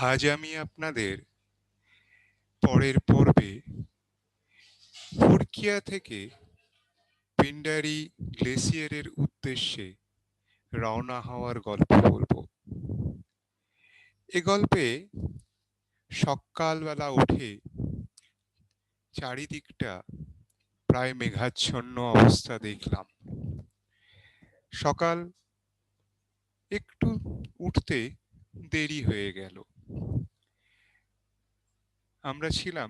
আজ আমি আপনাদের পরের পর্বে ফুরকিয়া থেকে পিন্ডারি গ্লেসিয়ারের উদ্দেশ্যে রওনা হওয়ার গল্প বলবো। এ গল্পে সকালবেলা উঠে চারিদিকটা প্রায় মেঘাচ্ছন্ন অবস্থা দেখলাম। সকাল একটু উঠতে দেরি হয়ে গেল। আমরা ছিলাম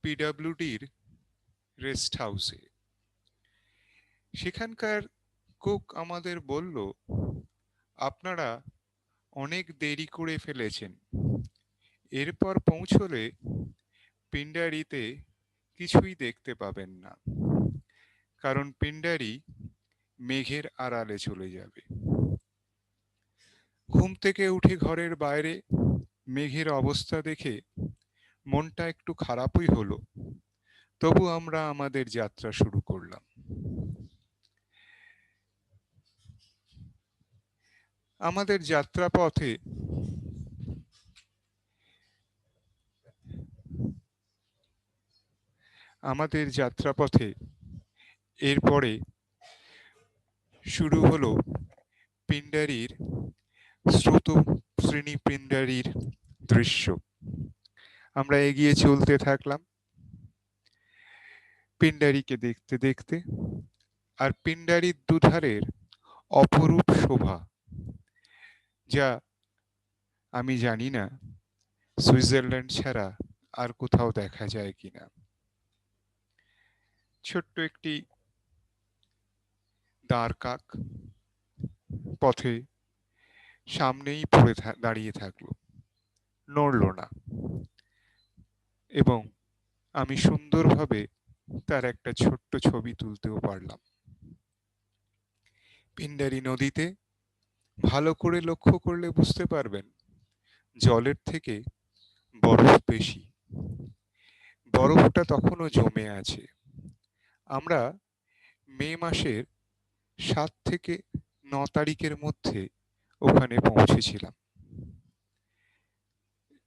পিডব্লিউডির রেস্ট হাউসে। সেখানকার কুক আমাদের বলল, আপনারা অনেক দেরি করে ফেলেছেন, এরপর পৌঁছলে পিন্ডারিতে কিছুই দেখতে পাবেন না, কারণ পিন্ডারি মেঘের আড়ালে চলে যাবে। ঘুম থেকে উঠে ঘরের বাইরে মেঘের অবস্থা দেখে মনটা একটু খারাপই হলো, তবু আমরা আমাদের যাত্রা শুরু করলাম। আমাদের যাত্রাপথে আমাদের যাত্রাপথে এরপরে শুরু হলো পিন্ডারির স্রোত শ্রেণী পিন্ডারির দৃশ্য। আমরা এগিয়ে চলতে থাকলাম পিন্ডারিকে দেখতে দেখতে, আর পিন্ডারির দুধারের অপরূপ শোভা, যা আমি জানি না সুইজারল্যান্ড ছাড়া আর কোথাও দেখা যায় কিনা। ছোট্ট একটি দাঁড় কাক পথে সামনেই পড়ে দাঁড়িয়ে থাকলো, নড়ল না, এবং আমি সুন্দরভাবে তার একটা ছোট্ট ছবি তুলতেও পারলাম। পিন্ডারি নদীতে ভালো করে লক্ষ্য করলে বুঝতে পারবেন জলের থেকে বরফ বেশি। বরফটা তখনও জমে আছে। আমরা মে মাসের 7 থেকে 9 তারিখের মধ্যে ওখানে পৌঁছেছিলাম।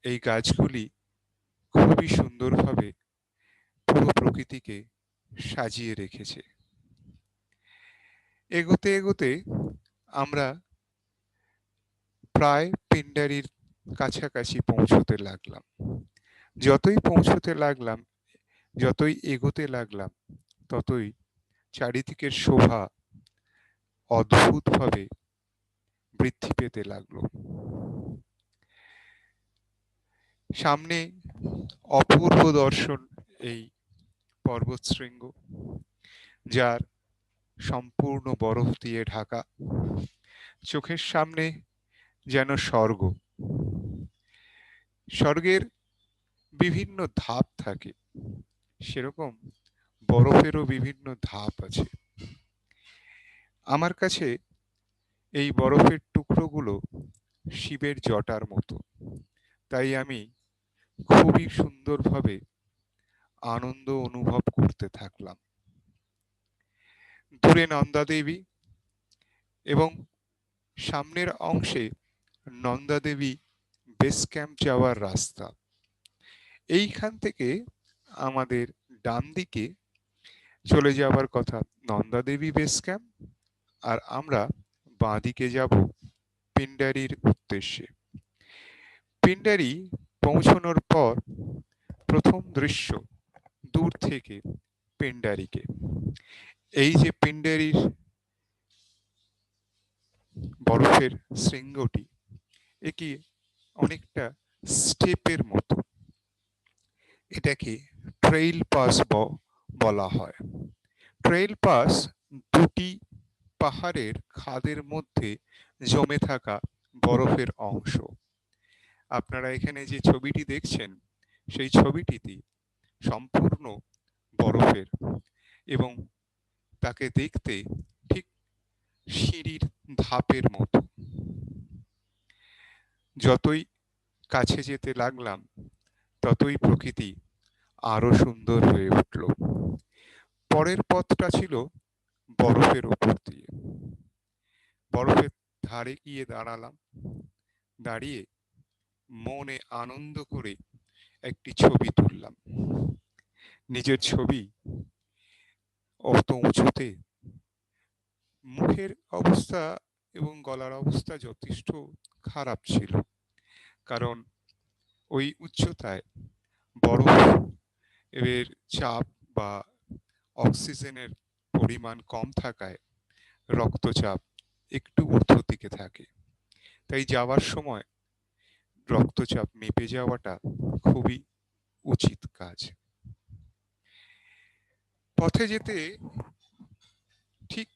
এই গাছগুলি খুবই সুন্দরভাবে পুরো প্রকৃতিকে সাজিয়ে রেখেছে। এগোতে এগোতে আমরা প্রায় পিন্ডারির কাছাকাছি পৌঁছতে লাগলাম। যতই পৌঁছতে লাগলাম, যতই এগোতে লাগলাম, ততই চারিদিকের শোভা অদ্ভুতভাবে বৃদ্ধি পেতে লাগলো। সামনে অপূর্ব দর্শন এই পর্বতশৃঙ্গ, যার সম্পূর্ণ বরফ দিয়ে ঢাকা। চোখের সামনে যেন স্বর্গ। স্বর্গের বিভিন্ন ধাপ থাকে, সেরকম বরফেরও বিভিন্ন ধাপ আছে। আমার কাছে এই বরফের টুকরোগুলো শিবের জটার মতো, তাই আমি খুবই সুন্দরভাবে আনন্দ অনুভব করতে থাকলাম। দূরে নন্দা দেবী এবং সামনের অংশে নন্দা দেবী বেস ক্যাম্প যাওয়ার রাস্তা। এইখান থেকে আমাদের ডান দিকে চলে যাওয়ার কথা নন্দা দেবী বেস ক্যাম্প, আর আমরা বাঁ দিকে যাব পিন্ডারির উদ্দেশ্যে। পিন্ডারি পৌঁছানোর পর প্রথম দৃশ্য দূর থেকে পিন্ডারিকে। এই যে পিন্ডারির বরফের শৃঙ্গটি, একে অনেকটা স্টেপের মতো। এটাকে ট্রেইল পাস বলা হয়। ট্রেইল পাস দুটি পাহাড়ের খাদের মধ্যে জমে থাকা বরফের অংশ। আপনারা এখানে যে ছবিটি দেখছেন, সেই ছবিটিতে সম্পূর্ণ বরফের, এবং তাকে দেখতে ঠিক সিঁড়ির ধাপের মতো। যতই কাছে যেতে লাগলাম, ততই প্রকৃতি আরো সুন্দর হয়ে উঠল। পরের পথটা ছিল বরফের ওপর দিয়ে। বরফের ধারে গিয়ে দাঁড়ালাম। দাঁড়িয়ে মনে আনন্দ করে একটি ছবি তুললাম। নিজের ছবি অত উঁচুতে, মুখের অবস্থা এবং গলার অবস্থা যথেষ্ট খারাপ ছিল, কারণ ওই উচ্চতায় বরফ এর চাপ বা অক্সিজেনের পরিমাণ কম থাকায় রক্তচাপ একটু ঊর্ধ্ব দিকে থাকে। তাই যাওয়ার সময় রক্তচাপ মেপে যাওয়াটা খুবই উচিত কাজ। পথে যেতে ঠিক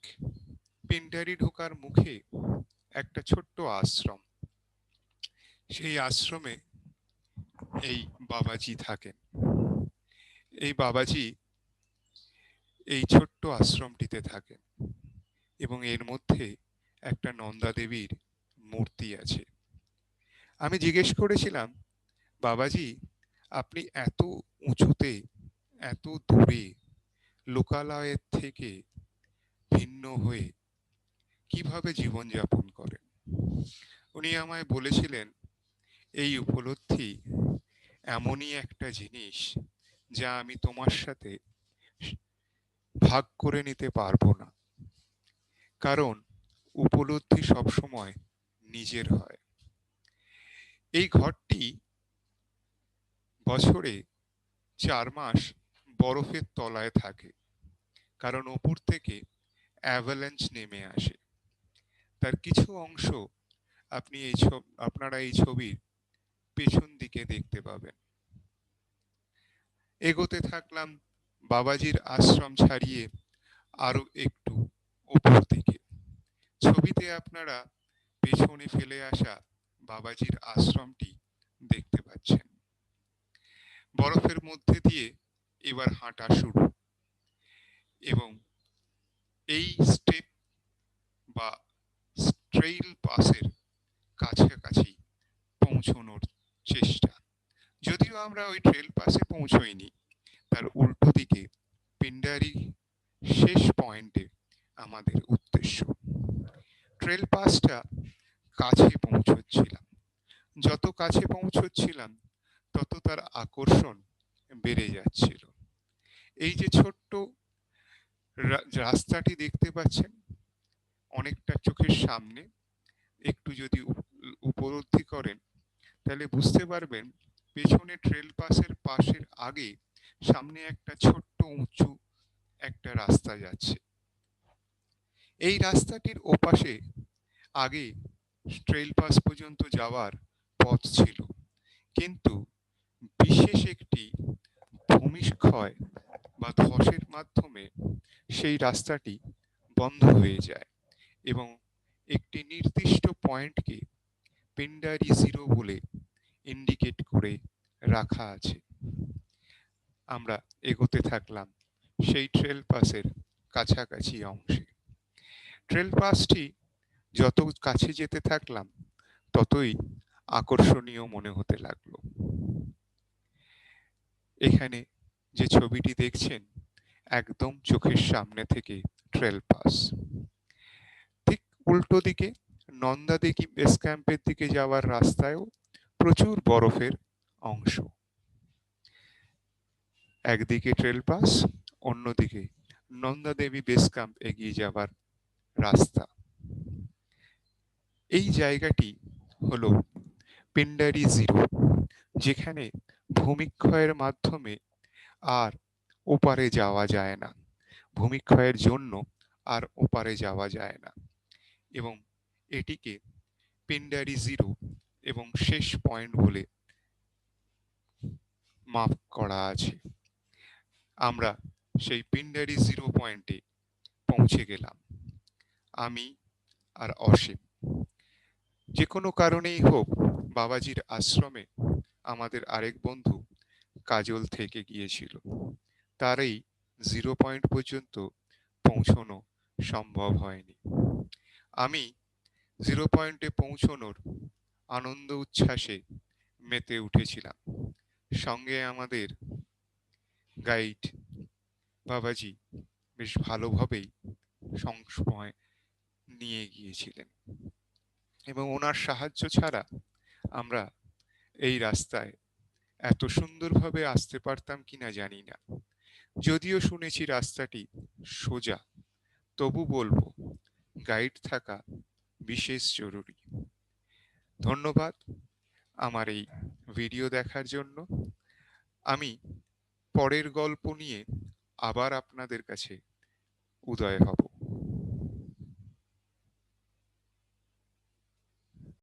পিন্ডারি ঢোকার মুখে একটা ছোট্ট আশ্রম, সেই আশ্রমে এই বাবাজি থাকেন। এই বাবাজি এই ছোট্ট আশ্রমটিতে থাকেন এবং এর মধ্যে একটা নন্দা দেবীর মূর্তি আছে। আমি জিজ্ঞেস করেছিলাম, বাবাজি, আপনি এত উঁচুতে, এত দূরে, লোকালয়ের থেকে ভিন্ন হয়ে কিভাবে জীবনযাপন করেন? উনি আমায় বলেছিলেন, এই উপলব্ধি এমনই একটা জিনিস যা আমি তোমার সাথে ভাগ করে নিতে পারবো না, কারণ উপলব্ধি সবসময় নিজের হয়। এই ঘরটি বছরে 4 মাস বরফের তলায় থাকে, কারণ উপর থেকে অ্যাভালাঞ্চ নেমে আসে। তার কিছু অংশ আপনি আপনারা এই ছবির পেছন দিকে দেখতে পাবেন। এগোতে থাকলাম বাবাজির আশ্রম ছাড়িয়ে আরো একটু উপর দিকে। ছবিতে আপনারা পেছনে ফেলে আসা বাবাজির আশ্রমটি দেখতে পাচ্ছেন। বরফের মধ্যে দিয়ে এবার হাঁটা শুরু, এবং এই স্টেপ বা ট্রেইল পাসের কাছাকাছি পৌঁছানোর চেষ্টা। যদিও আমরা ওই ট্রেল পাসে পৌঁছইনি, তার উল্টো দিকে পিন্ডারি শেষ পয়েন্টে আমাদের উদ্দেশ্য। ট্রেল পাসটা কাছে পৌঁছচ্ছিলাম, যত কাছে পৌঁছচ্ছিলাম তত তার আকর্ষণ বেড়ে যাচ্ছিল। এই যে ছোট্ট রাস্তাটি দেখতে পাচ্ছেন অনেকটা চোখের সামনে, একটু যদি উপলব্ধি করেন তাহলে বুঝতে পারবেন পেছনে ট্রেল পাসের পাশের আগে সামনে একটা ছোট্ট উঁচু একটা রাস্তা যাচ্ছে। এই রাস্তাটির ওপাশে আগে ট্রেল পাস পর্যন্ত যাওয়ার পথ ছিল, কিন্তু বিশেষ একটি ভূমিক্ষয় বা ধসের মাধ্যমে সেই রাস্তাটি বন্ধ হয়ে যায় এবং একটি নির্দিষ্ট পয়েন্টকে পিন্ডারি জিরো বলে ইন্ডিকেট করে রাখা আছে। আমরা এগোতে থাকলাম সেই ট্রেল পাসের কাছাকাছি অংশে। ট্রেল পাসটি যত কাছে যেতে থাকলাম ততই আকর্ষণীয় মনে হতে লাগলো। এখানে যে ছবিটি দেখছেন একদম চোখের সামনে থেকে ট্রেল পাস। ঠিক উল্টো দিকে নন্দা দেবী বেস ক্যাম্পের দিকে যাওয়ার রাস্তায়ও প্রচুর বরফের অংশ। একদিকে ট্রেল পাস, অন্যদিকে নন্দা দেবী বেস ক্যাম্প এগিয়ে যাবার রাস্তা। এই জায়গাটি হলো পিন্ডারি জিরো, যেখানে ভূমিক্ষয়ের মাধ্যমে আর ওপারে যাওয়া যায় না, ভূমিক্ষয়ের জন্য আর ওপারে যাওয়া যায় না, এবং এটিকে পিন্ডারি জিরো এবং শেষ পয়েন্ট বলে মাপ করা আছে। আমরা সেই পিন্ডারি জিরো পয়েন্টে পৌঁছে গেলাম, আমি আর অসীম। যে কোনো কারণেই হোক বাবাজির আশ্রমে আমাদের আরেক বন্ধু কাজল থেকে গিয়েছিল, তার এই জিরো পয়েন্ট পর্যন্ত পৌঁছানো সম্ভব হয়নি। আমি জিরো পয়েন্টে পৌঁছানোর আনন্দ উচ্ছ্বাসে মেতে উঠেছিলাম। সঙ্গে আমাদের গাইড বাবাজি বেশ ভালোভাবেই সংসময় নিয়ে গিয়েছিলেন, এবং ওনার সাহায্য ছাড়া আমরা এই রাস্তায় এত সুন্দরভাবে আসতে পারতাম কিনা জানি না। যদিও শুনেছি রাস্তাটি সোজা, তবু বলবো গাইড থাকা বিশেষ জরুরি। ধন্যবাদ আমার এই ভিডিও দেখার জন্য। আমি পরের গল্প নিয়ে আবার আপনাদের কাছে উদয় হব।